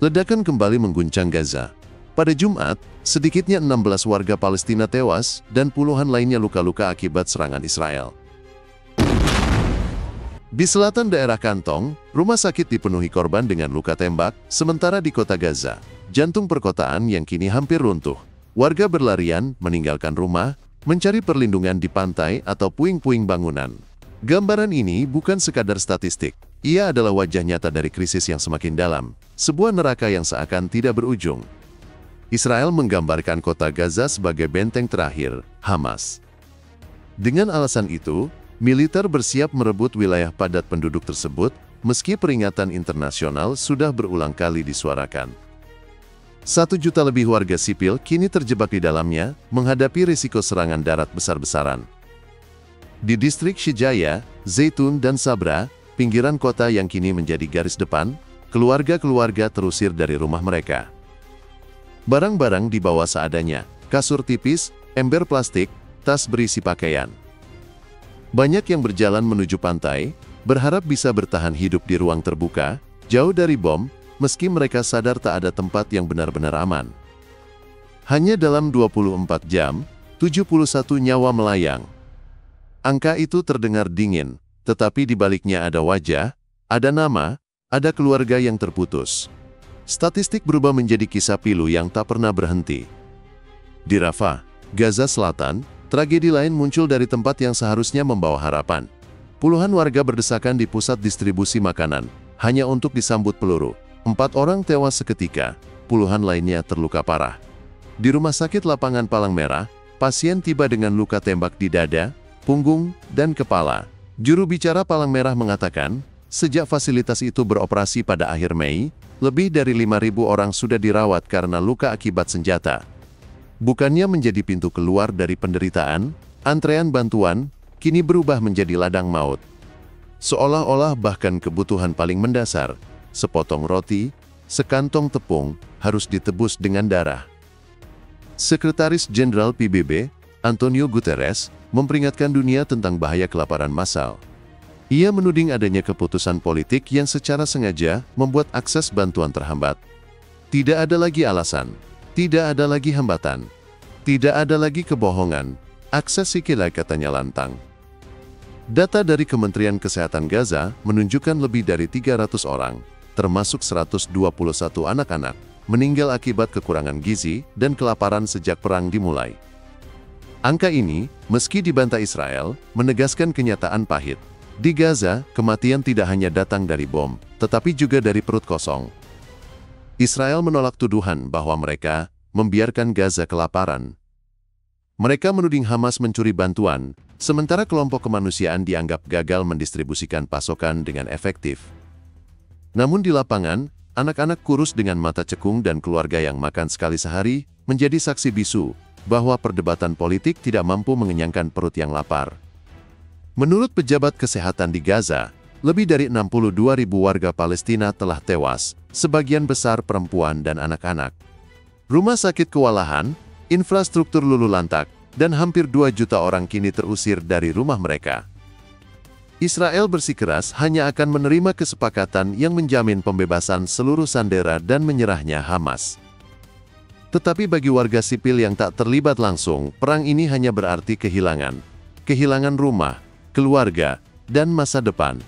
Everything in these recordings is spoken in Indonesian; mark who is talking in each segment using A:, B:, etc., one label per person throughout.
A: Ledakan kembali mengguncang Gaza. Pada Jumat, sedikitnya 16 warga Palestina tewas dan puluhan lainnya luka-luka akibat serangan Israel. Di selatan daerah Kantong, rumah sakit dipenuhi korban dengan luka tembak, sementara di kota Gaza, jantung perkotaan yang kini hampir runtuh. Warga berlarian, meninggalkan rumah, mencari perlindungan di pantai atau puing-puing bangunan. Gambaran ini bukan sekadar statistik. Ia adalah wajah nyata dari krisis yang semakin dalam, sebuah neraka yang seakan tidak berujung. Israel menggambarkan kota Gaza sebagai benteng terakhir Hamas. Dengan alasan itu, militer bersiap merebut wilayah padat penduduk tersebut, meski peringatan internasional sudah berulang kali disuarakan. 1 juta lebih warga sipil kini terjebak di dalamnya, menghadapi risiko serangan darat besar-besaran. Di distrik Shijaya, Zaitun dan Sabra, pinggiran kota yang kini menjadi garis depan, keluarga-keluarga terusir dari rumah mereka. Barang-barang dibawa seadanya, kasur tipis, ember plastik, tas berisi pakaian. Banyak yang berjalan menuju pantai, berharap bisa bertahan hidup di ruang terbuka, jauh dari bom, meski mereka sadar tak ada tempat yang benar-benar aman. Hanya dalam 24 jam, 71 nyawa melayang. Angka itu terdengar dingin, tetapi di baliknya ada wajah, ada nama, ada keluarga yang terputus. Statistik berubah menjadi kisah pilu yang tak pernah berhenti. Di Rafah, Gaza Selatan, tragedi lain muncul dari tempat yang seharusnya membawa harapan. Puluhan warga berdesakan di pusat distribusi makanan, hanya untuk disambut peluru. 4 orang tewas seketika, puluhan lainnya terluka parah. Di rumah sakit lapangan Palang Merah, pasien tiba dengan luka tembak di dada, punggung, dan kepala. Juru bicara Palang Merah mengatakan, sejak fasilitas itu beroperasi pada akhir Mei, lebih dari 5.000 orang sudah dirawat karena luka akibat senjata. Bukannya menjadi pintu keluar dari penderitaan, antrean bantuan kini berubah menjadi ladang maut. Seolah-olah bahkan kebutuhan paling mendasar, sepotong roti, sekantong tepung, harus ditebus dengan darah. Sekretaris Jenderal PBB, Antonio Guterres, memperingatkan dunia tentang bahaya kelaparan massal. Ia menuding adanya keputusan politik yang secara sengaja membuat akses bantuan terhambat. Tidak ada lagi alasan, tidak ada lagi hambatan, tidak ada lagi kebohongan, akses sikila katanya lantang. Data dari Kementerian Kesehatan Gaza menunjukkan lebih dari 300 orang, termasuk 121 anak-anak, meninggal akibat kekurangan gizi dan kelaparan sejak perang dimulai. Angka ini, meski dibantah Israel, menegaskan kenyataan pahit. Di Gaza, kematian tidak hanya datang dari bom, tetapi juga dari perut kosong. Israel menolak tuduhan bahwa mereka membiarkan Gaza kelaparan. Mereka menuding Hamas mencuri bantuan, sementara kelompok kemanusiaan dianggap gagal mendistribusikan pasokan dengan efektif. Namun di lapangan, anak-anak kurus dengan mata cekung dan keluarga yang makan sekali sehari menjadi saksi bisu bahwa perdebatan politik tidak mampu mengenyangkan perut yang lapar. Menurut pejabat kesehatan di Gaza, lebih dari 62.000 warga Palestina telah tewas, sebagian besar perempuan dan anak-anak. Rumah sakit kewalahan, infrastruktur luluh lantak, dan hampir 2 juta orang kini terusir dari rumah mereka. Israel bersikeras hanya akan menerima kesepakatan yang menjamin pembebasan seluruh sandera dan menyerahnya Hamas. Tetapi bagi warga sipil yang tak terlibat langsung, perang ini hanya berarti kehilangan rumah, keluarga, dan masa depan.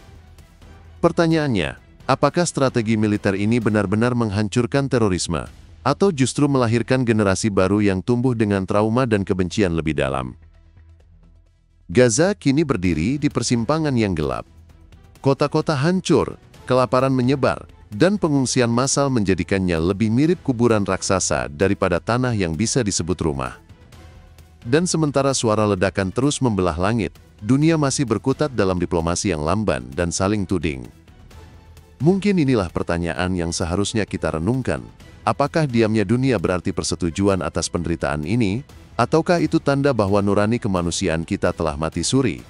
A: Pertanyaannya, apakah strategi militer ini benar-benar menghancurkan terorisme, atau justru melahirkan generasi baru yang tumbuh dengan trauma dan kebencian lebih dalam? Gaza kini berdiri di persimpangan yang gelap. Kota-kota hancur, kelaparan menyebar, dan pengungsian massal menjadikannya lebih mirip kuburan raksasa daripada tanah yang bisa disebut rumah. Dan sementara suara ledakan terus membelah langit, dunia masih berkutat dalam diplomasi yang lamban dan saling tuding. Mungkin inilah pertanyaan yang seharusnya kita renungkan. Apakah diamnya dunia berarti persetujuan atas penderitaan ini? Ataukah itu tanda bahwa nurani kemanusiaan kita telah mati suri?